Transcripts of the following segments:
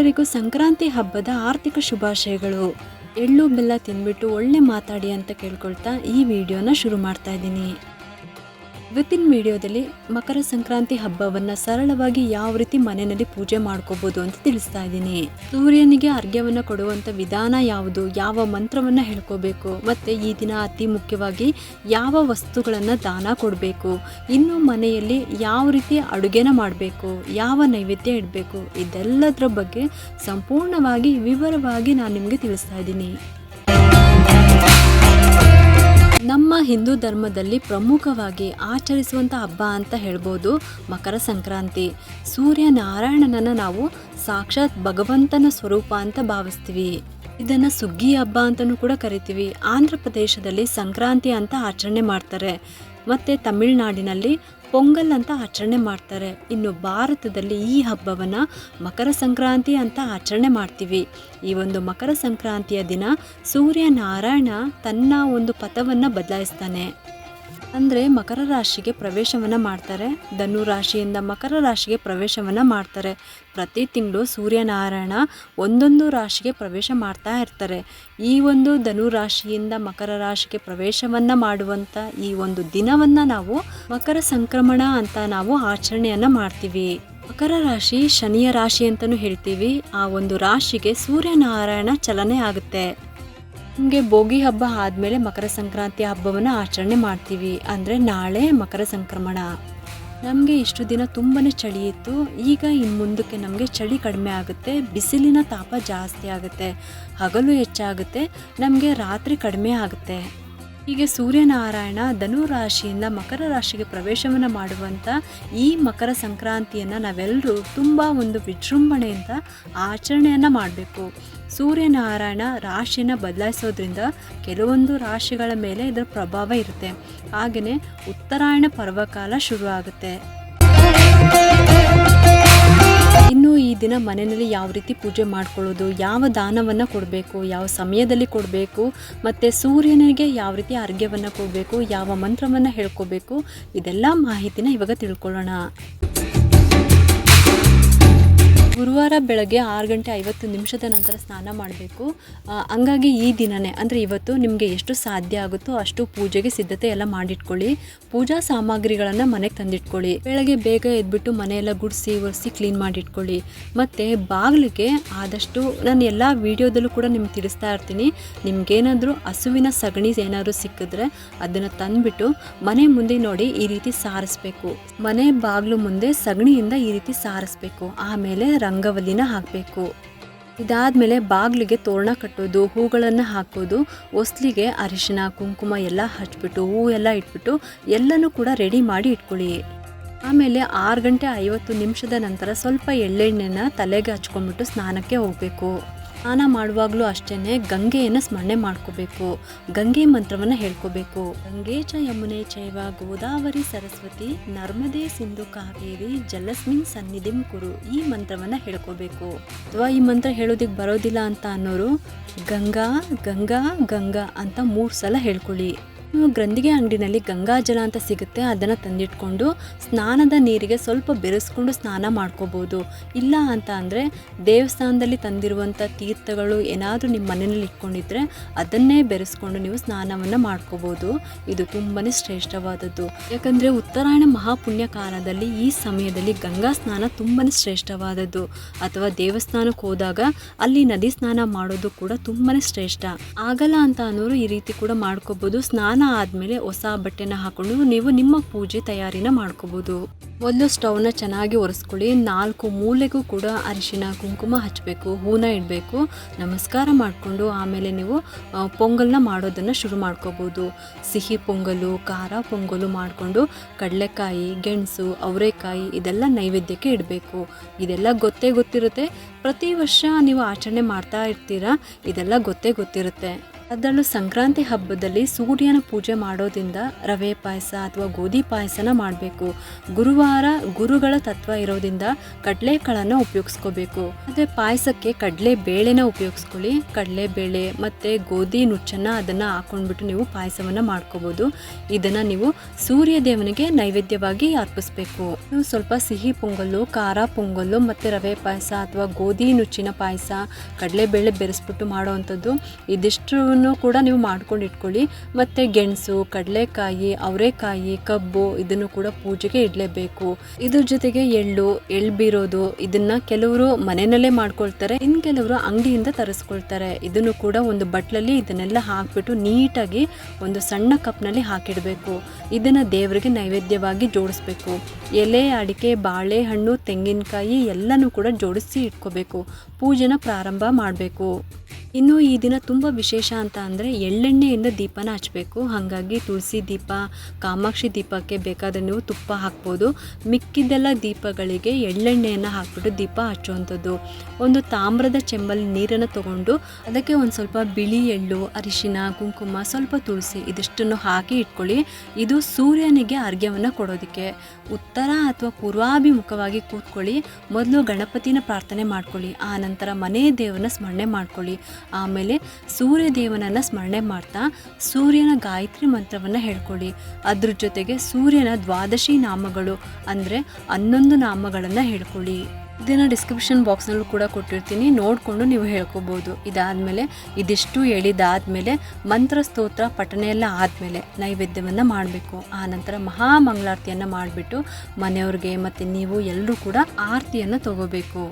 ಎಲ್ಲರಿಗೂ ಸಂಕ್ರಾಂತಿ ಹಬ್ಬದ ಆರ್ಥಿಕ ಶುಭಾಶಯಗಳು. ಎಳ್ಳು ಬೆಲ್ಲ ತಿಂದ್ಬಿಟ್ಟು ಒಳ್ಳೆ ಮಾತಾಡಿ ಅಂತ ಕೇಳ್ಕೊಳ್ತಾ ಈ ವಿಡಿಯೋನ ಶುರು ಮಾಡ್ತಾ ಇದ್ದೀನಿ. ಇವತ್ತಿನ ವಿಡಿಯೋದಲ್ಲಿ ಮಕರ ಸಂಕ್ರಾಂತಿ ಹಬ್ಬವನ್ನು ಸರಳವಾಗಿ ಯಾವ ರೀತಿ ಮನೆಯಲ್ಲಿ ಪೂಜೆ ಮಾಡ್ಕೋಬೋದು ಅಂತ ತಿಳಿಸ್ತಾ ಇದ್ದೀನಿ. ಸೂರ್ಯನಿಗೆ ಅರ್ಘ್ಯವನ್ನು ಕೊಡುವಂಥ ವಿಧಾನ ಯಾವುದು, ಯಾವ ಮಂತ್ರವನ್ನು ಹೇಳ್ಕೋಬೇಕು, ಮತ್ತು ಈ ದಿನ ಅತಿ ಮುಖ್ಯವಾಗಿ ಯಾವ ವಸ್ತುಗಳನ್ನು ದಾನ ಕೊಡಬೇಕು, ಇನ್ನು ಮನೆಯಲ್ಲಿ ಯಾವ ರೀತಿ ಅಡುಗೆನ ಮಾಡಬೇಕು, ಯಾವ ನೈವೇದ್ಯ ಇಡಬೇಕು, ಇದೆಲ್ಲದರ ಬಗ್ಗೆ ಸಂಪೂರ್ಣವಾಗಿ ವಿವರವಾಗಿ ನಾನು ನಿಮಗೆ ತಿಳಿಸ್ತಾ ಇದ್ದೀನಿ. ನಮ್ಮ ಹಿಂದೂ ಧರ್ಮದಲ್ಲಿ ಪ್ರಮುಖವಾಗಿ ಆಚರಿಸುವಂಥ ಹಬ್ಬ ಅಂತ ಹೇಳ್ಬೋದು ಮಕರ ಸಂಕ್ರಾಂತಿ. ಸೂರ್ಯನಾರಾಯಣನನ್ನು ನಾವು ಸಾಕ್ಷಾತ್ ಭಗವಂತನ ಸ್ವರೂಪ ಅಂತ ಭಾವಿಸ್ತೀವಿ. ಇದನ್ನು ಸುಗ್ಗಿ ಹಬ್ಬ ಅಂತಲೂ ಕೂಡ ಕರಿತೀವಿ. ಆಂಧ್ರ ಪ್ರದೇಶದಲ್ಲಿ ಸಂಕ್ರಾಂತಿ ಅಂತ ಆಚರಣೆ ಮಾಡ್ತಾರೆ, ಮತ್ತು ತಮಿಳುನಾಡಿನಲ್ಲಿ ಪೊಂಗಲ್ ಅಂತ ಆಚರಣೆ ಮಾಡ್ತಾರೆ. ಇನ್ನು ಭಾರತದಲ್ಲಿ ಈ ಹಬ್ಬವನ್ನು ಮಕರ ಸಂಕ್ರಾಂತಿ ಅಂತ ಆಚರಣೆ ಮಾಡ್ತೀವಿ. ಈ ಒಂದು ಮಕರ ಸಂಕ್ರಾಂತಿಯ ದಿನ ಸೂರ್ಯನಾರಾಯಣ ತನ್ನ ಒಂದು ಪಥವನ್ನು ಬದಲಾಯಿಸ್ತಾನೆ. ಅಂದರೆ ಮಕರ ರಾಶಿಗೆ ಪ್ರವೇಶವನ್ನು ಮಾಡ್ತಾರೆ, ಧನು ರಾಶಿಯಿಂದ ಮಕರ ರಾಶಿಗೆ ಪ್ರವೇಶವನ್ನು ಮಾಡ್ತಾರೆ. ಪ್ರತಿ ತಿಂಗಳು ಸೂರ್ಯನಾರಾಯಣ ಒಂದೊಂದು ರಾಶಿಗೆ ಪ್ರವೇಶ ಮಾಡ್ತಾ ಇರ್ತಾರೆ. ಈ ಒಂದು ಧನು ರಾಶಿಯಿಂದ ಮಕರ ರಾಶಿಗೆ ಪ್ರವೇಶವನ್ನು ಮಾಡುವಂಥ ಈ ಒಂದು ದಿನವನ್ನು ನಾವು ಮಕರ ಸಂಕ್ರಮಣ ಅಂತ ನಾವು ಆಚರಣೆಯನ್ನು ಮಾಡ್ತೀವಿ. ಮಕರ ರಾಶಿ ಶನಿಯ ರಾಶಿ ಅಂತಲೂ ಹೇಳ್ತೀವಿ. ಆ ಒಂದು ರಾಶಿಗೆ ಸೂರ್ಯನಾರಾಯಣ ಚಲನೆ ಆಗುತ್ತೆ. ನಮಗೆ ಭೋಗಿ ಹಬ್ಬ ಆದಮೇಲೆ ಮಕರ ಸಂಕ್ರಾಂತಿ ಹಬ್ಬವನ್ನು ಆಚರಣೆ ಮಾಡ್ತೀವಿ. ಅಂದರೆ ನಾಳೆ ಮಕರ ಸಂಕ್ರಮಣ. ನಮಗೆ ಇಷ್ಟು ದಿನ ತುಂಬಾ ಚಳಿ ಇತ್ತು. ಈಗ ಇನ್ನು ಮುಂದಕ್ಕೆ ನಮಗೆ ಚಳಿ ಕಡಿಮೆ ಆಗುತ್ತೆ, ಬಿಸಿಲಿನ ತಾಪ ಜಾಸ್ತಿ ಆಗುತ್ತೆ, ಹಗಲು ಹೆಚ್ಚಾಗುತ್ತೆ, ನಮಗೆ ರಾತ್ರಿ ಕಡಿಮೆ ಆಗುತ್ತೆ. ಹೀಗೆ ಸೂರ್ಯನಾರಾಯಣ ಧನು ರಾಶಿಯಿಂದ ಮಕರ ರಾಶಿಗೆ ಪ್ರವೇಶವನ್ನು ಮಾಡುವಂಥ ಈ ಮಕರ ಸಂಕ್ರಾಂತಿಯನ್ನು ನಾವೆಲ್ಲರೂ ತುಂಬ ಒಂದು ವಿಜೃಂಭಣೆಯಿಂದ ಆಚರಣೆಯನ್ನು ಮಾಡಬೇಕು. ಸೂರ್ಯನಾರಾಯಣ ರಾಶಿಯನ್ನು ಬದಲಾಯಿಸೋದ್ರಿಂದ ಕೆಲವೊಂದು ರಾಶಿಗಳ ಮೇಲೆ ಇದರ ಪ್ರಭಾವ ಇರುತ್ತೆ. ಹಾಗೆಯೇ ಉತ್ತರಾಯಣ ಪರ್ವಕಾಲ ಶುರುವಾಗುತ್ತೆ. ಇನ್ನು ಈ ದಿನ ಮನೆಯಲ್ಲಿ ಯಾವ ರೀತಿ ಪೂಜೆ ಮಾಡ್ಕೊಳ್ಳೋದು, ಯಾವ ದಾನವನ್ನು ಕೊಡಬೇಕು, ಯಾವ ಸಮಯದಲ್ಲಿ ಕೊಡಬೇಕು, ಮತ್ತು ಸೂರ್ಯನಿಗೆ ಯಾವ ರೀತಿ ಅರ್ಘ್ಯವನ್ನು ಕೊಡಬೇಕು, ಯಾವ ಮಂತ್ರವನ್ನು ಹೇಳ್ಕೋಬೇಕು, ಇದೆಲ್ಲ ಮಾಹಿತಿನ ಇವಾಗ ತಿಳ್ಕೊಳ್ಳೋಣ. ಗುರುವಾರ ಬೆಳಗ್ಗೆ 6:50 ನಂತರ ಸ್ನಾನ ಮಾಡಬೇಕು. ಹಂಗಾಗಿ ಈ ದಿನವೇ ಅಂದರೆ ಇವತ್ತು ನಿಮಗೆ ಎಷ್ಟು ಸಾಧ್ಯ ಆಗುತ್ತೋ ಅಷ್ಟು ಪೂಜೆಗೆ ಸಿದ್ಧತೆ ಎಲ್ಲ ಮಾಡಿಟ್ಕೊಳ್ಳಿ. ಪೂಜಾ ಸಾಮಗ್ರಿಗಳನ್ನು ಮನೆಗೆ ತಂದಿಟ್ಕೊಳ್ಳಿ. ಬೆಳಗ್ಗೆ ಬೇಗ ಎದ್ಬಿಟ್ಟು ಮನೆಯೆಲ್ಲ ಗುಡಿಸಿ ಒರೆಸಿ ಕ್ಲೀನ್ ಮಾಡಿಟ್ಕೊಳ್ಳಿ. ಮತ್ತು ಬಾಗಿಲಿಗೆ ಆದಷ್ಟು ನಾನು ಎಲ್ಲ ವಿಡಿಯೋದಲ್ಲೂ ಕೂಡ ನಿಮ್ಗೆ ತಿಳಿಸ್ತಾ ಇರ್ತೀನಿ, ನಿಮ್ಗೇನಾದರೂ ಹಸುವಿನ ಸಗಣಿ ಏನಾದರೂ ಸಿಕ್ಕಿದ್ರೆ ಅದನ್ನು ತಂದುಬಿಟ್ಟು ಮನೆ ಮುಂದೆ ನೋಡಿ ಈ ರೀತಿ ಸಾರಿಸ್ಬೇಕು. ಮನೆ ಬಾಗಿಲು ಮುಂದೆ ಸಗಣಿಯಿಂದ ಈ ರೀತಿ ಸಾರಿಸ್ಬೇಕು. ಆಮೇಲೆ ರಂಗವಲ್ಲಿನ ಹಾಕಬೇಕು. ಇದಾದಮೇಲೆ ಬಾಗಿಲಿಗೆ ತೋರಣ ಕಟ್ಟೋದು, ಹೂಗಳನ್ನು ಹಾಕೋದು, ಹೊಸ್ಲಿಗೆ ಅರಿಶಿನ ಕುಂಕುಮ ಎಲ್ಲ ಹಚ್ಬಿಟ್ಟು ಹೂ ಎಲ್ಲ ಇಟ್ಬಿಟ್ಟು ಎಲ್ಲನೂ ಕೂಡ ರೆಡಿ ಮಾಡಿ ಇಟ್ಕೊಳ್ಳಿ. ಆಮೇಲೆ 6:50 ನಂತರ ಸ್ವಲ್ಪ ಎಳ್ಳೆಣ್ಣೆನ ತಲೆಗೆ ಹಚ್ಕೊಂಡ್ಬಿಟ್ಟು ಸ್ನಾನಕ್ಕೆ ಹೋಗಬೇಕು. ಸ್ನಾನ ಮಾಡುವಾಗಲೂ ಅಷ್ಟೇ ಗಂಗೆಯನ್ನು ಸ್ಮರಣೆ ಮಾಡ್ಕೋಬೇಕು. ಗಂಗೆ ಮಂತ್ರವನ್ನು ಹೇಳ್ಕೋಬೇಕು. ಗಂಗೆ ಚ ಯಮುನೆ ಚೈವ ಗೋದಾವರಿ ಸರಸ್ವತಿ ನರ್ಮದೆ ಸಿಂಧು ಕಾವೇರಿ ಜಲಸ್ಮಿನ್ ಸನ್ನಿಧಿಂ ಕುರು, ಈ ಮಂತ್ರವನ್ನು ಹೇಳ್ಕೋಬೇಕು. ಅಥವಾ ಈ ಮಂತ್ರ ಹೇಳೋದಕ್ಕೆ ಬರೋದಿಲ್ಲ ಅಂತ ಅನ್ನೋರು ಗಂಗಾ ಗಂಗಾ ಗಂಗಾ ಅಂತ 3 ಸಲ ಹೇಳ್ಕೊಳ್ಳಿ. ಗ್ರಂಥಿಗೆ ಅಂಗಡಿನಲ್ಲಿ ಗಂಗಾಜಲ ಅಂತ ಸಿಗುತ್ತೆ, ಅದನ್ನು ತಂದಿಟ್ಕೊಂಡು ಸ್ನಾನದ ನೀರಿಗೆ ಸ್ವಲ್ಪ ಬೆರೆಸ್ಕೊಂಡು ಸ್ನಾನ ಮಾಡ್ಕೋಬೋದು. ಇಲ್ಲ ಅಂತ ಅಂದರೆ ದೇವಸ್ಥಾನದಲ್ಲಿ ತಂದಿರುವಂಥ ತೀರ್ಥಗಳು ಏನಾದರೂ ನಿಮ್ಮ ಮನೆಯಲ್ಲಿ ಇಟ್ಕೊಂಡಿದ್ರೆ ಅದನ್ನೇ ಬೆರೆಸ್ಕೊಂಡು ನೀವು ಸ್ನಾನವನ್ನು ಮಾಡ್ಕೋಬೋದು. ಇದು ತುಂಬಾ ಶ್ರೇಷ್ಠವಾದದ್ದು. ಯಾಕಂದರೆ ಉತ್ತರಾಯಣ ಮಹಾಪುಣ್ಯ ಕಾಲದಲ್ಲಿ ಈ ಸಮಯದಲ್ಲಿ ಗಂಗಾ ಸ್ನಾನ ತುಂಬಾ ಶ್ರೇಷ್ಠವಾದದ್ದು. ಅಥವಾ ದೇವಸ್ಥಾನಕ್ಕೆ ಹೋದಾಗ ಅಲ್ಲಿ ನದಿ ಸ್ನಾನ ಮಾಡೋದು ಕೂಡ ತುಂಬಾ ಶ್ರೇಷ್ಠ. ಆಗಲ್ಲ ಅಂತ ಅನ್ನೋರು ಈ ರೀತಿ ಕೂಡ ಮಾಡ್ಕೋಬೋದು. ಸ್ನಾನ ಆದಮೇಲೆ ಹೊಸ ಬಟ್ಟೆನ ಹಾಕೊಂಡು ನೀವು ನಿಮ್ಮ ಪೂಜೆ ತಯಾರಿನ ಮಾಡ್ಕೋಬೋದು. ಮೊದಲು ಸ್ಟವ್ನ ಚೆನ್ನಾಗಿ ಒರೆಸ್ಕೊಳ್ಳಿ. 4 ಮೂಲೆಗೂ ಕೂಡ ಅರಿಶಿನ ಕುಂಕುಮ ಹಚ್ಚಬೇಕು, ಹೂನ ಇಡಬೇಕು. ನಮಸ್ಕಾರ ಮಾಡಿಕೊಂಡು ಆಮೇಲೆ ನೀವು ಪೊಂಗಲ್ನ ಮಾಡೋದನ್ನು ಶುರು ಮಾಡ್ಕೋಬೋದು. ಸಿಹಿ ಪೊಂಗಲು, ಖಾರ ಪೊಂಗಲು ಮಾಡಿಕೊಂಡು ಕಡಲೆಕಾಯಿ, ಗೆಣಸು, ಅವರೆಕಾಯಿ ಇದೆಲ್ಲ ನೈವೇದ್ಯಕ್ಕೆ ಇಡಬೇಕು. ಇದೆಲ್ಲ ಗೊತ್ತಿರುತ್ತೆ. ಪ್ರತಿ ವರ್ಷ ನೀವು ಆಚರಣೆ ಮಾಡ್ತಾ ಇರ್ತೀರಾ, ಇದೆಲ್ಲ ಗೊತ್ತಿರುತ್ತೆ. ಅದರಲ್ಲೂ ಸಂಕ್ರಾಂತಿ ಹಬ್ಬದಲ್ಲಿ ಸೂರ್ಯನ ಪೂಜೆ ಮಾಡೋದ್ರಿಂದ ರವೆ ಪಾಯಸ ಅಥವಾ ಗೋಧಿ ಪಾಯಸನ ಮಾಡಬೇಕು. ಗುರುವಾರ ಗುರುಗಳ ತತ್ವ ಇರೋದ್ರಿಂದ ಕಡಲೆಕಾಳನ್ನು ಉಪಯೋಗಿಸ್ಕೋಬೇಕು. ಅದೇ ಪಾಯಸಕ್ಕೆ ಕಡಲೆ ಬೇಳೆನ ಉಪಯೋಗಿಸ್ಕೊಳ್ಳಿ. ಕಡಲೆ ಬೇಳೆ ಮತ್ತು ಗೋಧಿ ನುಚ್ಚನ್ನು ಅದನ್ನು ಹಾಕೊಂಡ್ಬಿಟ್ಟು ನೀವು ಪಾಯಸವನ್ನು ಮಾಡ್ಕೋಬೋದು. ಇದನ್ನು ನೀವು ಸೂರ್ಯ ದೇವನಿಗೆ ನೈವೇದ್ಯವಾಗಿ ಅರ್ಪಿಸ್ಬೇಕು. ನೀವು ಸ್ವಲ್ಪ ಸಿಹಿ ಪೊಂಗಲ್ಲು, ಖಾರ ಪೊಂಗಲ್ಲು ಮತ್ತು ರವೆ ಪಾಯಸ ಅಥವಾ ಗೋಧಿ ನುಚ್ಚಿನ ಪಾಯಸ, ಕಡಲೆಬೇಳೆ ಬೆರೆಸ್ಬಿಟ್ಟು ಮಾಡೋವಂಥದ್ದು ಇದಿಷ್ಟು ಕೂಡ ನೀವು ಮಾಡ್ಕೊಂಡು ಇಟ್ಕೊಳ್ಳಿ. ಮತ್ತು ಗೆಣಸು, ಕಡಲೆಕಾಯಿ, ಅವರೆಕಾಯಿ, ಕಬ್ಬು ಇದನ್ನು ಕೂಡ ಪೂಜೆಗೆ ಇಡಲೇಬೇಕು. ಇದ್ರ ಜೊತೆಗೆ ಎಳ್ಳು ಬೀರೋದು ಇದನ್ನ ಕೆಲವರು ಮನೆಯಲ್ಲೇ ಮಾಡ್ಕೊಳ್ತಾರೆ, ಇನ್ನು ಕೆಲವರು ಅಂಗಡಿಯಿಂದ ತರಿಸ್ಕೊಳ್ತಾರೆ. ಇದನ್ನು ಕೂಡ ಒಂದು ಬಟ್ಲಲ್ಲಿ ಇದನ್ನೆಲ್ಲ ಹಾಕ್ಬಿಟ್ಟು ನೀಟಾಗಿ ಒಂದು ಸಣ್ಣ ಕಪ್ನಲ್ಲಿ ಹಾಕಿಡಬೇಕು. ಇದನ್ನು ದೇವರಿಗೆ ನೈವೇದ್ಯವಾಗಿ ಜೋಡಿಸ್ಬೇಕು. ಎಲೆ, ಅಡಿಕೆ, ಬಾಳೆಹಣ್ಣು, ತೆಂಗಿನಕಾಯಿ ಎಲ್ಲನೂ ಕೂಡ ಜೋಡಿಸಿ ಇಟ್ಕೋಬೇಕು. ಪೂಜೆನ ಪ್ರಾರಂಭ ಮಾಡಬೇಕು. ಇನ್ನು ಈ ದಿನ ತುಂಬ ವಿಶೇಷ ಅಂತ ಅಂದರೆ ಎಳ್ಳೆಣ್ಣೆಯಿಂದ ದೀಪನ ಹಚ್ಚಬೇಕು. ಹಾಗಾಗಿ ತುಳಸಿ ದೀಪ, ಕಾಮಾಕ್ಷಿ ದೀಪಕ್ಕೆ ಬೇಕಾದರೆ ನೀವು ತುಪ್ಪ ಹಾಕ್ಬೋದು. ಮಿಕ್ಕಿದ್ದೆಲ್ಲ ದೀಪಗಳಿಗೆ ಎಳ್ಳೆಣ್ಣೆಯನ್ನು ಹಾಕ್ಬಿಟ್ಟು ದೀಪ ಹಚ್ಚುವಂಥದ್ದು. ಒಂದು ತಾಮ್ರದ ಚೆಂಬಲ್ಲಿ ನೀರನ್ನು ತಗೊಂಡು ಅದಕ್ಕೆ ಒಂದು ಸ್ವಲ್ಪ ಬಿಳಿ ಎಳ್ಳು, ಅರಿಶಿನ, ಕುಂಕುಮ, ಸ್ವಲ್ಪ ತುಳಸಿ ಇದಿಷ್ಟನ್ನು ಹಾಕಿ ಇಟ್ಕೊಳ್ಳಿ. ಇದು ಸೂರ್ಯನಿಗೆ ಅರ್ಘ್ಯವನ್ನು ಕೊಡೋದಕ್ಕೆ. ಉತ್ತರ ಅಥವಾ ಪೂರ್ವಾಭಿಮುಖವಾಗಿ ಕೂತ್ಕೊಳ್ಳಿ. ಮೊದಲು ಗಣಪತಿನ ಪ್ರಾರ್ಥನೆ ಮಾಡ್ಕೊಳ್ಳಿ. ಆ ನಂತರ ಮನೆ ದೇವರನ್ನ ಸ್ಮರಣೆ ಮಾಡ್ಕೊಳ್ಳಿ. ಆಮೇಲೆ ಸೂರ್ಯ ದೇವನನ್ನು ಸ್ಮರಣೆ ಮಾಡ್ತಾ ಸೂರ್ಯನ ಗಾಯತ್ರಿ ಮಂತ್ರವನ್ನು ಹೇಳ್ಕೊಳ್ಳಿ. ಅದ್ರ ಜೊತೆಗೆ ಸೂರ್ಯನ ದ್ವಾದಶಿ ನಾಮಗಳು ಅಂದರೆ 11 ನಾಮಗಳನ್ನು ಹೇಳ್ಕೊಳ್ಳಿ. ಇದನ್ನು ಡಿಸ್ಕ್ರಿಪ್ಷನ್ ಬಾಕ್ಸ್ನಲ್ಲೂ ಕೂಡ ಕೊಟ್ಟಿರ್ತೀನಿ, ನೋಡಿಕೊಂಡು ನೀವು ಹೇಳ್ಕೊಬೋದು. ಇದಾದಮೇಲೆ ಇದಿಷ್ಟು ಹೇಳಿದಾದಮೇಲೆ ಮಂತ್ರ ಸ್ತೋತ್ರ ಪಠನೆ ಎಲ್ಲ ಆದಮೇಲೆ ನೈವೇದ್ಯವನ್ನು ಮಾಡಬೇಕು. ಆ ನಂತರ ಮಹಾಮಂಗಳಾರತಿಯನ್ನು ಮಾಡಿಬಿಟ್ಟು ಮನೆಯವ್ರಿಗೆ ಮತ್ತು ನೀವು ಎಲ್ಲರೂ ಕೂಡ ಆರತಿಯನ್ನು ತಗೋಬೇಕು.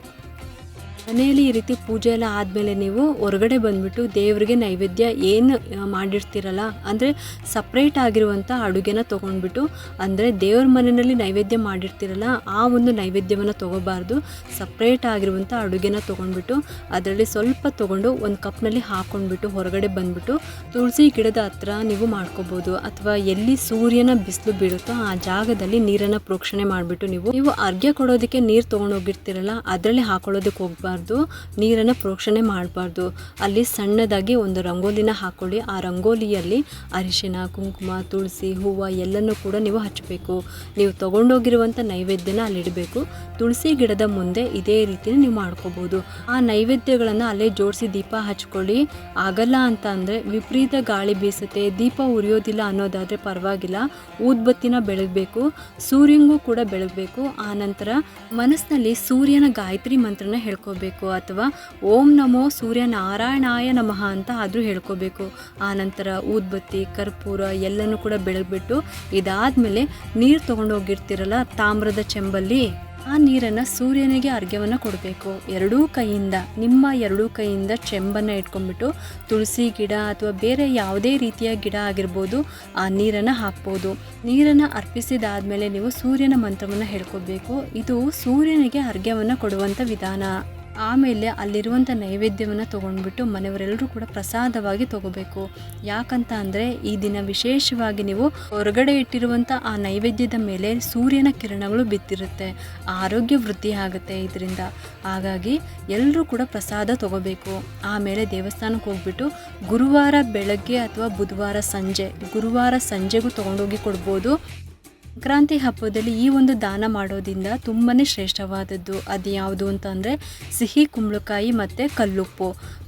ಮನೆಯಲ್ಲಿ ಈ ರೀತಿ ಪೂಜೆ ಎಲ್ಲ ಆದಮೇಲೆ ನೀವು ಹೊರಗಡೆ ಬಂದುಬಿಟ್ಟು ದೇವರಿಗೆ ನೈವೇದ್ಯ ಏನು ಮಾಡಿರ್ತೀರಲ್ಲ, ಅಂದರೆ ಸಪ್ರೇಟ್ ಆಗಿರುವಂಥ ಅಡುಗೆನ ತೊಗೊಂಡ್ಬಿಟ್ಟು, ಅಂದರೆ ದೇವ್ರ ಮನೆಯಲ್ಲಿ ನೈವೇದ್ಯ ಮಾಡಿರ್ತೀರಲ್ಲ ಆ ಒಂದು ನೈವೇದ್ಯವನ್ನು ತೊಗೋಬಾರ್ದು. ಸಪ್ರೇಟ್ ಆಗಿರುವಂಥ ಅಡುಗೆನ ತೊಗೊಂಡ್ಬಿಟ್ಟು ಅದರಲ್ಲಿ ಸ್ವಲ್ಪ ತೊಗೊಂಡು ಒಂದು ಕಪ್ನಲ್ಲಿ ಹಾಕ್ಕೊಂಡ್ಬಿಟ್ಟು ಹೊರಗಡೆ ಬಂದುಬಿಟ್ಟು ತುಳಸಿ ಗಿಡದ ಹತ್ರ ನೀವು ಮಾಡ್ಕೋಬೋದು. ಅಥವಾ ಎಲ್ಲಿ ಸೂರ್ಯನ ಬಿಸಿಲು ಬೀಳುತ್ತೋ ಆ ಜಾಗದಲ್ಲಿ ನೀರನ್ನು ಪ್ರೋಕ್ಷಣೆ ಮಾಡಿಬಿಟ್ಟು ನೀವು ಅರ್ಘ್ಯ ಕೊಡೋದಕ್ಕೆ ನೀರು ತೊಗೊಂಡೋಗಿರ್ತೀರಲ್ಲ ಅದರಲ್ಲಿ ಹಾಕೊಳ್ಳೋದಕ್ಕೆ ಹೋಗ್ಬಾರ್ದು. ನೀರನ್ನು ಪ್ರೋಕ್ಷಣೆ ಮಾಡಬಾರ್ದು. ಅಲ್ಲಿ ಸಣ್ಣದಾಗಿ ಒಂದು ರಂಗೋಲಿನ ಹಾಕೊಳ್ಳಿ. ಆ ರಂಗೋಲಿಯಲ್ಲಿ ಅರಿಶಿನ, ಕುಂಕುಮ, ತುಳಸಿ, ಹೂವು ಎಲ್ಲನೂ ಕೂಡ ನೀವು ಹಚ್ಚಬೇಕು. ನೀವು ತೊಗೊಂಡೋಗಿರುವಂಥ ನೈವೇದ್ಯನ ಅಲ್ಲಿಡಬೇಕು. ತುಳಸಿ ಗಿಡದ ಮುಂದೆ ಇದೇ ರೀತಿ ನೀವು ಮಾಡ್ಕೋಬೋದು. ಆ ನೈವೇದ್ಯಗಳನ್ನು ಅಲ್ಲೇ ಜೋಡಿಸಿ ದೀಪ ಹಚ್ಕೊಳ್ಳಿ. ಆಗಲ್ಲ ಅಂತ ಅಂದರೆ ವಿಪರೀತ ಗಾಳಿ ಬೀಸುತ್ತೆ, ದೀಪ ಉರಿಯೋದಿಲ್ಲ ಅನ್ನೋದಾದರೆ ಪರವಾಗಿಲ್ಲ, ಊದ್ಬತ್ತಿನ ಬೆಳಗಬೇಕು. ಸೂರ್ಯನಿಗೂ ಕೂಡ ಬೆಳಗಬೇಕು. ಆ ನಂತರ ಮನಸ್ಸಿನಲ್ಲಿ ಸೂರ್ಯನ ಗಾಯತ್ರಿ ಮಂತ್ರನ ಹೇಳ್ಕೋಬೇಕು. ಅಥವಾ ಓಂ ನಮೋ ಸೂರ್ಯ ನಾರಾಯಣಾಯ ನಮಃ ಅಂತ ಆದರೂ ಹೇಳ್ಕೋಬೇಕು. ಆ ನಂತರ ಊದ್ಬತ್ತಿ, ಕರ್ಪೂರ ಎಲ್ಲನೂ ಕೂಡ ಬೆಳಗ್ಬಿಟ್ಟು ಇದಾದಮೇಲೆ ನೀರು ತೊಗೊಂಡೋಗಿರ್ತೀರಲ್ಲ ತಾಮ್ರದ ಚೆಂಬಲ್ಲಿ, ಆ ನೀರನ್ನು ಸೂರ್ಯನಿಗೆ ಅರ್ಘ್ಯವನ್ನು ಕೊಡಬೇಕು. ನಿಮ್ಮ ಎರಡೂ ಕೈಯಿಂದ ಚೆಂಬನ್ನು ಇಟ್ಕೊಂಡ್ಬಿಟ್ಟು ತುಳಸಿ ಗಿಡ ಅಥವಾ ಬೇರೆ ಯಾವುದೇ ರೀತಿಯ ಗಿಡ ಆಗಿರ್ಬೋದು ಆ ನೀರನ್ನು ಹಾಕ್ಬೋದು. ನೀರನ್ನು ಅರ್ಪಿಸಿದಾದಮೇಲೆ ನೀವು ಸೂರ್ಯನ ಮಂತ್ರವನ್ನು ಹೇಳ್ಕೋಬೇಕು. ಇದು ಸೂರ್ಯನಿಗೆ ಅರ್ಘ್ಯವನ್ನು ಕೊಡುವಂಥ ವಿಧಾನ. ಆಮೇಲೆ ಅಲ್ಲಿರುವಂಥ ನೈವೇದ್ಯವನ್ನು ತೊಗೊಂಡ್ಬಿಟ್ಟು ಮನೆಯವರೆಲ್ಲರೂ ಕೂಡ ಪ್ರಸಾದವಾಗಿ ತೊಗೋಬೇಕು. ಯಾಕಂತ ಅಂದರೆ ಈ ದಿನ ವಿಶೇಷವಾಗಿ ನೀವು ಹೊರಗಡೆ ಇಟ್ಟಿರುವಂಥ ಆ ನೈವೇದ್ಯದ ಮೇಲೆ ಸೂರ್ಯನ ಕಿರಣಗಳು ಬಿದ್ದಿರುತ್ತೆ, ಆರೋಗ್ಯ ವೃದ್ಧಿ ಆಗುತ್ತೆ ಇದರಿಂದ. ಹಾಗಾಗಿ ಎಲ್ಲರೂ ಕೂಡ ಪ್ರಸಾದ ತೊಗೋಬೇಕು. ಆಮೇಲೆ ದೇವಸ್ಥಾನಕ್ಕೆ ಹೋಗ್ಬಿಟ್ಟು ಗುರುವಾರ ಬೆಳಗ್ಗೆ ಅಥವಾ ಬುಧವಾರ ಸಂಜೆಗೂ ತೊಗೊಂಡೋಗಿ ಕೊಡ್ಬೋದು. ಸಂಕ್ರಾಂತಿ ಹಬ್ಬದಲ್ಲಿ ಈ ಒಂದು ದಾನ ಮಾಡೋದ್ರಿಂದ ತುಂಬಾ ಶ್ರೇಷ್ಠವಾದದ್ದು. ಅದು ಯಾವುದು ಅಂತಂದರೆ ಸಿಹಿ ಕುಂಬಳಕಾಯಿ ಮತ್ತು ಕಲ್ಲುಪ್ಪು.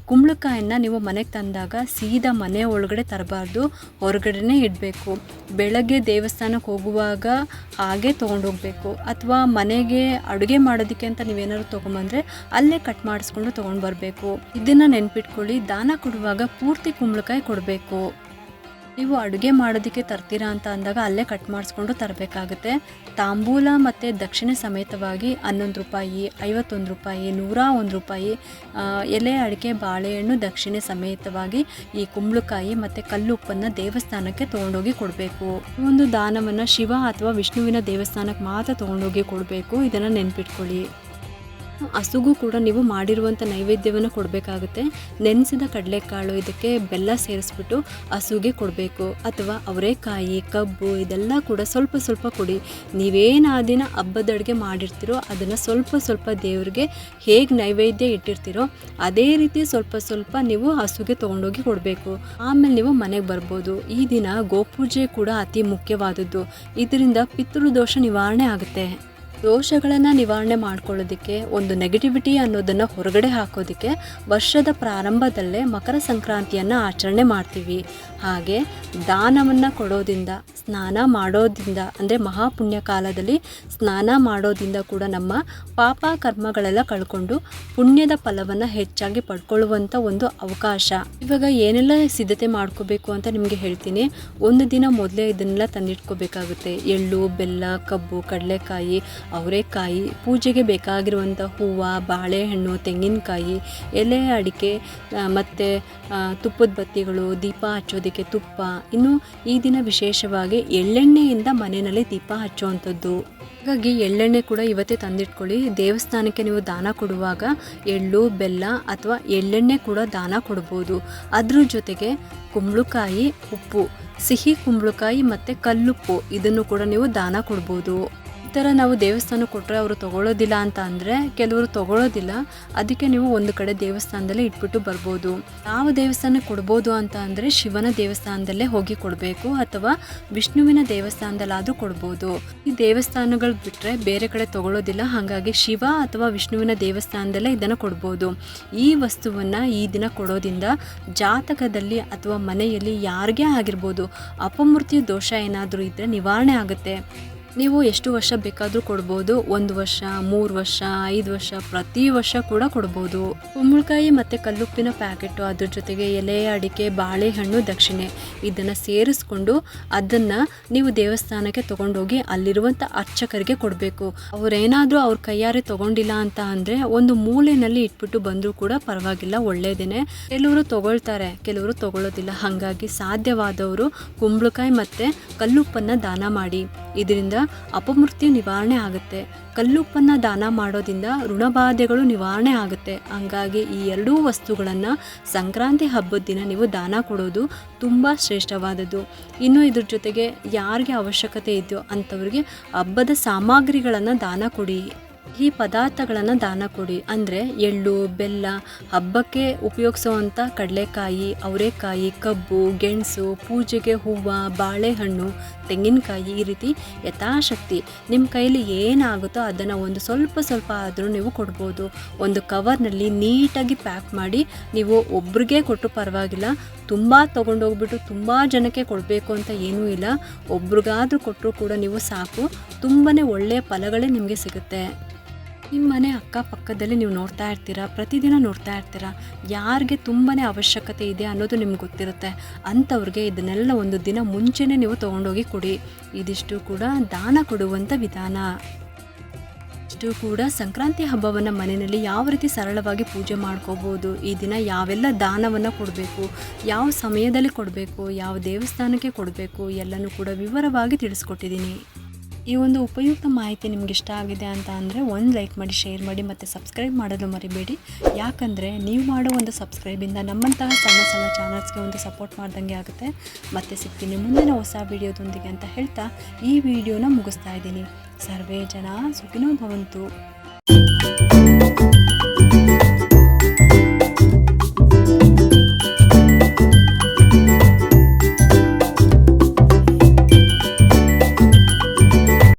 ಕುಂಬಳಕಾಯಿನ ನೀವು ಮನೆಗೆ ತಂದಾಗ ಸೀದಾ ಮನೆ ಒಳಗಡೆ ತರಬಾರ್ದು, ಹೊರಗಡೆನೇ ಇಡಬೇಕು. ಬೆಳಗ್ಗೆ ದೇವಸ್ಥಾನಕ್ಕೆ ಹೋಗುವಾಗ ಹಾಗೆ ತೊಗೊಂಡೋಗ್ಬೇಕು. ಅಥವಾ ಮನೆಗೆ ಅಡುಗೆ ಮಾಡೋದಕ್ಕೆ ಅಂತ ನೀವೇನಾದ್ರು ತೊಗೊಂಬಂದರೆ ಅಲ್ಲೇ ಕಟ್ ಮಾಡಿಸ್ಕೊಂಡು ತೊಗೊಂಡು ಬರಬೇಕು. ಇದನ್ನು ನೆನ್ಪಿಟ್ಕೊಳ್ಳಿ. ದಾನ ಕೊಡುವಾಗ ಪೂರ್ತಿ ಕುಂಬಳಕಾಯಿ ಕೊಡಬೇಕು. ನೀವು ಅಡುಗೆ ಮಾಡೋದಕ್ಕೆ ತರ್ತೀರಾ ಅಂತ ಅಂದಾಗ ಅಲ್ಲೇ ಕಟ್ ಮಾಡಿಸ್ಕೊಂಡು ತರಬೇಕಾಗುತ್ತೆ. ತಾಂಬೂಲ ಮತ್ತು ದಕ್ಷಿಣೆ ಸಮೇತವಾಗಿ 11 ರೂಪಾಯಿ, 51 ರೂಪಾಯಿ, 101 ರೂಪಾಯಿ, ಎಲೆ, ಅಡಿಕೆ, ಬಾಳೆಹಣ್ಣು ದಕ್ಷಿಣೆ ಸಮೇತವಾಗಿ ಈ ಕುಂಬಳಕಾಯಿ ಮತ್ತು ಕಲ್ಲುಪ್ಪನ್ನು ದೇವಸ್ಥಾನಕ್ಕೆ ತೊಗೊಂಡೋಗಿ ಕೊಡಬೇಕು. ಈ ಒಂದು ದಾನವನ್ನು ಶಿವ ಅಥವಾ ವಿಷ್ಣುವಿನ ದೇವಸ್ಥಾನಕ್ಕೆ ಮಾತ್ರ ತೊಗೊಂಡೋಗಿ ಕೊಡಬೇಕು. ಇದನ್ನು ನೆನ್ಪಿಟ್ಕೊಳ್ಳಿ. ಹಸುಗೂ ಕೂಡ ನೀವು ಮಾಡಿರುವಂಥ ನೈವೇದ್ಯವನ್ನು ಕೊಡಬೇಕಾಗುತ್ತೆ. ನೆನೆಸಿದ ಕಡಲೆಕಾಳು ಇದಕ್ಕೆ ಬೆಲ್ಲ ಸೇರಿಸ್ಬಿಟ್ಟು ಹಸುಗೆ ಕೊಡಬೇಕು. ಅಥವಾ ಅವರೆಕಾಯಿ, ಕಬ್ಬು ಇದೆಲ್ಲ ಕೂಡ ಸ್ವಲ್ಪ ಸ್ವಲ್ಪ ಕೊಡಿ. ನೀವೇನು ಆ ದಿನ ಹಬ್ಬದ ಅಡುಗೆ ಮಾಡಿರ್ತೀರೋ ಅದನ್ನು ಸ್ವಲ್ಪ ಸ್ವಲ್ಪ ದೇವ್ರಿಗೆ ಹೇಗೆ ನೈವೇದ್ಯ ಇಟ್ಟಿರ್ತೀರೋ ಅದೇ ರೀತಿ ಸ್ವಲ್ಪ ಸ್ವಲ್ಪ ನೀವು ಹಸುಗೆ ತೊಗೊಂಡೋಗಿ ಕೊಡಬೇಕು. ಆಮೇಲೆ ನೀವು ಮನೆಗೆ ಬರ್ಬೋದು. ಈ ದಿನ ಗೋಪೂಜೆ ಕೂಡ ಅತಿ ಮುಖ್ಯವಾದದ್ದು. ಇದರಿಂದ ಪಿತೃದೋಷ ನಿವಾರಣೆ ಆಗುತ್ತೆ. ದೋಷಗಳನ್ನು ನಿವಾರಣೆ ಮಾಡ್ಕೊಳ್ಳೋದಕ್ಕೆ, ಒಂದು ನೆಗೆಟಿವಿಟಿ ಅನ್ನೋದನ್ನು ಹೊರಗಡೆ ಹಾಕೋದಕ್ಕೆ ವರ್ಷದ ಪ್ರಾರಂಭದಲ್ಲೇ ಮಕರ ಸಂಕ್ರಾಂತಿಯನ್ನು ಆಚರಣೆ ಮಾಡ್ತೀವಿ. ಹಾಗೆ ದಾನವನ್ನು ಕೊಡೋದ್ರಿಂದ, ಸ್ನಾನ ಮಾಡೋದ್ರಿಂದ, ಅಂದರೆ ಮಹಾಪುಣ್ಯ ಕಾಲದಲ್ಲಿ ಸ್ನಾನ ಮಾಡೋದ್ರಿಂದ ಕೂಡ ನಮ್ಮ ಪಾಪ ಕರ್ಮಗಳೆಲ್ಲ ಕಳ್ಕೊಂಡು ಪುಣ್ಯದ ಫಲವನ್ನು ಹೆಚ್ಚಾಗಿ ಪಡ್ಕೊಳ್ಳುವಂಥ ಒಂದು ಅವಕಾಶ. ಇವಾಗ ಏನೆಲ್ಲ ಸಿದ್ಧತೆ ಮಾಡ್ಕೋಬೇಕು ಅಂತ ನಿಮಗೆ ಹೇಳ್ತೀನಿ. ಒಂದು ದಿನ ಮೊದಲೇ ಇದನ್ನೆಲ್ಲ ತಂದಿಟ್ಕೋಬೇಕಾಗುತ್ತೆ. ಎಳ್ಳು, ಬೆಲ್ಲ, ಕಬ್ಬು, ಕಡಲೆಕಾಯಿ, ಅವರೆಕಾಯಿ, ಪೂಜೆಗೆ ಬೇಕಾಗಿರುವಂಥ ಹೂವು, ಬಾಳೆಹಣ್ಣು, ತೆಂಗಿನಕಾಯಿ, ಎಲೆ, ಅಡಿಕೆ ಮತ್ತು ತುಪ್ಪದ ಬತ್ತಿಗಳು, ದೀಪ ಹಚ್ಚೋದಕ್ಕೆ ತುಪ್ಪ. ಇನ್ನು ಈ ದಿನ ವಿಶೇಷವಾಗಿ ಎಳ್ಳೆಣ್ಣೆಯಿಂದ ಮನೆಯಲ್ಲಿ ದೀಪ ಹಚ್ಚುವಂಥದ್ದು. ಹಾಗಾಗಿ ಎಳ್ಳೆಣ್ಣೆ ಕೂಡ ಇವತ್ತೇ ತಂದಿಟ್ಕೊಳ್ಳಿ. ದೇವಸ್ಥಾನಕ್ಕೆ ನೀವು ದಾನ ಕೊಡುವಾಗ ಎಳ್ಳು, ಬೆಲ್ಲ ಅಥವಾ ಎಳ್ಳೆಣ್ಣೆ ಕೂಡ ದಾನ ಕೊಡ್ಬೋದು. ಅದ್ರ ಜೊತೆಗೆ ಕುಂಬಳಕಾಯಿ, ಉಪ್ಪು, ಸಿಹಿ ಕುಂಬಳಕಾಯಿ ಮತ್ತು ಕಲ್ಲುಪ್ಪು ಇದನ್ನು ಕೂಡ ನೀವು ದಾನ ಕೊಡ್ಬೋದು. ಈ ಥರ ನಾವು ದೇವಸ್ಥಾನಕ್ಕೆ ಕೊಟ್ಟರೆ ಅವರು ತೊಗೊಳ್ಳೋದಿಲ್ಲ ಅಂತ ಅಂದರೆ ಕೆಲವರು ತೊಗೊಳ್ಳೋದಿಲ್ಲ. ಅದಕ್ಕೆ ನೀವು ಒಂದು ಕಡೆ ದೇವಸ್ಥಾನದಲ್ಲೇ ಇಟ್ಬಿಟ್ಟು ಬರ್ಬೋದು. ಯಾವ ದೇವಸ್ಥಾನಕ್ಕೆ ಕೊಡ್ಬೋದು ಅಂತ ಅಂದರೆ ಶಿವನ ದೇವಸ್ಥಾನದಲ್ಲೇ ಹೋಗಿ ಕೊಡಬೇಕು, ಅಥವಾ ವಿಷ್ಣುವಿನ ದೇವಸ್ಥಾನದಲ್ಲಾದರೂ ಕೊಡ್ಬೋದು. ಈ ದೇವಸ್ಥಾನಗಳು ಬಿಟ್ಟರೆ ಬೇರೆ ಕಡೆ ತೊಗೊಳ್ಳೋದಿಲ್ಲ. ಹಾಗಾಗಿ ಶಿವ ಅಥವಾ ವಿಷ್ಣುವಿನ ದೇವಸ್ಥಾನದಲ್ಲೇ ಇದನ್ನು ಕೊಡ್ಬೋದು. ಈ ವಸ್ತುವನ್ನು ಈ ದಿನ ಕೊಡೋದ್ರಿಂದ ಜಾತಕದಲ್ಲಿ ಅಥವಾ ಮನೆಯಲ್ಲಿ ಯಾರಿಗೇ ಆಗಿರ್ಬೋದು ಅಪಮೃತ್ಯು ದೋಷ ಏನಾದರೂ ಇದ್ದರೆ ನಿವಾರಣೆ ಆಗುತ್ತೆ. ನೀವು ಎಷ್ಟು ವರ್ಷ ಬೇಕಾದರೂ ಕೊಡ್ಬೋದು. 1 ವರ್ಷ, 3 ವರ್ಷ, 5 ವರ್ಷ, ಪ್ರತಿ ವರ್ಷ ಕೂಡ ಕೊಡ್ಬೋದು. ಕುಂಬಳಕಾಯಿ ಮತ್ತು ಕಲ್ಲುಪ್ಪಿನ ಪ್ಯಾಕೆಟು, ಅದ್ರ ಜೊತೆಗೆ ಎಲೆ, ಅಡಿಕೆ, ಬಾಳೆಹಣ್ಣು, ದಕ್ಷಿಣೆ ಇದನ್ನು ಸೇರಿಸ್ಕೊಂಡು ಅದನ್ನು ನೀವು ದೇವಸ್ಥಾನಕ್ಕೆ ತೊಗೊಂಡೋಗಿ ಅಲ್ಲಿರುವಂಥ ಅರ್ಚಕರಿಗೆ ಕೊಡಬೇಕು. ಅವರೇನಾದರೂ ಅವ್ರ ಕೈಯಾರೆ ತೊಗೊಂಡಿಲ್ಲ ಅಂತ ಅಂದರೆ ಒಂದು ಮೂಲೆಯಲ್ಲಿ ಇಟ್ಬಿಟ್ಟು ಬಂದರೂ ಕೂಡ ಪರವಾಗಿಲ್ಲ, ಒಳ್ಳೆಯದೇ. ಕೆಲವರು ತೊಗೊಳ್ತಾರೆ, ಕೆಲವರು ತೊಗೊಳ್ಳೋದಿಲ್ಲ. ಹಾಗಾಗಿ ಸಾಧ್ಯವಾದವರು ಕುಂಬಳಕಾಯಿ ಮತ್ತು ಕಲ್ಲುಪ್ಪನ್ನು ದಾನ ಮಾಡಿ. ಇದರಿಂದ ಅಪಮೃತ್ಯು ನಿವಾರಣೆ ಆಗುತ್ತೆ. ಕಲ್ಲುಪ್ಪನ್ನು ದಾನ ಮಾಡೋದ್ರಿಂದ ಋಣಬಾಧೆಗಳು ನಿವಾರಣೆ ಆಗುತ್ತೆ. ಹಂಗಾಗಿ ಈ ಎರಡೂ ವಸ್ತುಗಳನ್ನು ಸಂಕ್ರಾಂತಿ ಹಬ್ಬದ ದಿನ ನೀವು ದಾನ ಕೊಡೋದು ತುಂಬ ಶ್ರೇಷ್ಠವಾದದ್ದು. ಇನ್ನು ಇದ್ರ ಜೊತೆಗೆ ಯಾರಿಗೆ ಅವಶ್ಯಕತೆ ಇದೆಯೋ ಅಂಥವ್ರಿಗೆ ಹಬ್ಬದ ಸಾಮಗ್ರಿಗಳನ್ನು ದಾನ ಕೊಡಿ. ಈ ಪದಾರ್ಥಗಳನ್ನು ದಾನ ಕೊಡಿ. ಅಂದರೆ ಎಳ್ಳು, ಬೆಲ್ಲ, ಹಬ್ಬಕ್ಕೆ ಉಪಯೋಗಿಸೋವಂಥ ಕಡಲೆಕಾಯಿ, ಅವರೆಕಾಯಿ, ಕಬ್ಬು, ಗೆಣಸು, ಪೂಜೆಗೆ ಹೂವು, ಬಾಳೆಹಣ್ಣು, ತೆಂಗಿನಕಾಯಿ, ಈ ರೀತಿ ಯಥಾಶಕ್ತಿ ನಿಮ್ಮ ಕೈಯಲ್ಲಿ ಏನಾಗುತ್ತೋ ಅದನ್ನು ಒಂದು ಸ್ವಲ್ಪ ಸ್ವಲ್ಪ ಆದರೂ ನೀವು ಕೊಡ್ಬೋದು. ಒಂದು ಕವರ್ನಲ್ಲಿ ನೀಟಾಗಿ ಪ್ಯಾಕ್ ಮಾಡಿ ನೀವು ಒಬ್ರಿಗೆ ಕೊಟ್ಟರು ಪರವಾಗಿಲ್ಲ. ತುಂಬ ತೊಗೊಂಡೋಗ್ಬಿಟ್ಟು ತುಂಬ ಜನಕ್ಕೆ ಕೊಡಬೇಕು ಅಂತ ಏನೂ ಇಲ್ಲ. ಒಬ್ರಿಗಾದ್ರೂ ಕೊಟ್ಟರು ಕೂಡ ನೀವು ಸಾಕು. ತುಂಬಾ ಒಳ್ಳೆಯ ಫಲಗಳೇ ನಿಮಗೆ ಸಿಗುತ್ತೆ. ನಿಮ್ಮ ಮನೆ ಅಕ್ಕಪಕ್ಕದಲ್ಲಿ ನೀವು ನೋಡ್ತಾ ಇರ್ತೀರ, ಪ್ರತಿದಿನ ನೋಡ್ತಾ ಇರ್ತೀರ. ಯಾರಿಗೆ ತುಂಬಾ ಅವಶ್ಯಕತೆ ಇದೆ ಅನ್ನೋದು ನಿಮ್ಗೆ ಗೊತ್ತಿರುತ್ತೆ. ಅಂಥವ್ರಿಗೆ ಇದನ್ನೆಲ್ಲ ಒಂದು ದಿನ ಮುಂಚೆನೇ ನೀವು ತೊಗೊಂಡೋಗಿ ಕೊಡಿ. ಇದಿಷ್ಟು ಕೂಡ ದಾನ ಕೊಡುವಂಥ ವಿಧಾನ. ಇಷ್ಟು ಕೂಡ ಸಂಕ್ರಾಂತಿ ಹಬ್ಬವನ್ನು ಮನೆಯಲ್ಲಿ ಯಾವ ರೀತಿ ಸರಳವಾಗಿ ಪೂಜೆ ಮಾಡ್ಕೋಬೋದು, ಈ ದಿನ ಯಾವೆಲ್ಲ ದಾನವನ್ನು ಕೊಡಬೇಕು, ಯಾವ ಸಮಯದಲ್ಲಿ ಕೊಡಬೇಕು, ಯಾವ ದೇವಸ್ಥಾನಕ್ಕೆ ಕೊಡಬೇಕು ಎಲ್ಲನೂ ಕೂಡ ವಿವರವಾಗಿ ತಿಳಿಸ್ಕೊಟ್ಟಿದ್ದೀನಿ. ಈ ಒಂದು ಉಪಯುಕ್ತ ಮಾಹಿತಿ ನಿಮ್ಗೆ ಇಷ್ಟ ಆಗಿದೆ ಅಂತ ಅಂದರೆ ಒಂದು ಲೈಕ್ ಮಾಡಿ, ಶೇರ್ ಮಾಡಿ ಮತ್ತು ಸಬ್ಸ್ಕ್ರೈಬ್ ಮಾಡಲು ಮರಿಬೇಡಿ. ಯಾಕಂದರೆ ನೀವು ಮಾಡೋ ಒಂದು ಸಬ್ಸ್ಕ್ರೈಬಿಂದ ನಮ್ಮಂತಹ ಸಣ್ಣ ಸಣ್ಣ ಚಾನಲ್ಸ್ಗೆ ಒಂದು ಸಪೋರ್ಟ್ ಮಾಡ್ದಂಗೆ ಆಗುತ್ತೆ. ಮತ್ತೆ ಸಿಗ್ತೀನಿ ಮುಂದಿನ ಹೊಸ ವಿಡಿಯೋದೊಂದಿಗೆ ಅಂತ ಹೇಳ್ತಾ ಈ ವಿಡಿಯೋನ ಮುಗಿಸ್ತಾ ಇದ್ದೀನಿ. ಸರ್ವೇ ಜನ ಸುಖಿನೋ ಭವಂತು.